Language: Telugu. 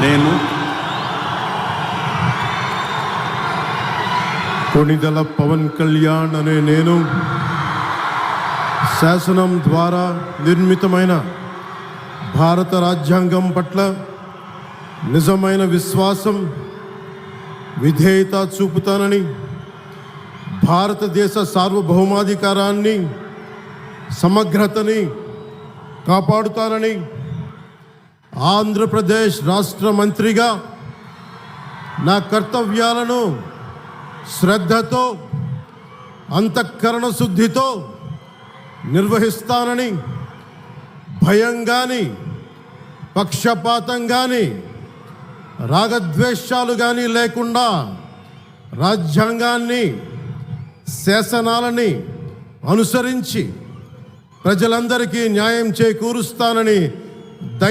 నేను కొణిదెల పవన్ కళ్యాణ్ అనే నేను శాసనం ద్వారా నిర్మితమైన భారత రాజ్యాంగం పట్ల నిజమైన విశ్వాసం, విధేయత చూపుతానని, భారతదేశ సార్వభౌమాధికారాన్ని, సమగ్రతని కాపాడుతానని, ఆంధ్రప్రదేశ్ రాష్ట్ర మంత్రిగా నా కర్తవ్యాలను శ్రద్ధతో, అంతఃకరణ శుద్ధితో నిర్వహిస్తానని, భయం కానీ, పక్షపాతం కానీ, రాగద్వేషాలు కానీ లేకుండా రాజ్యాంగాన్ని, శాసనాలని అనుసరించి ప్రజలందరికీ న్యాయం చేకూరుస్తానని దైవ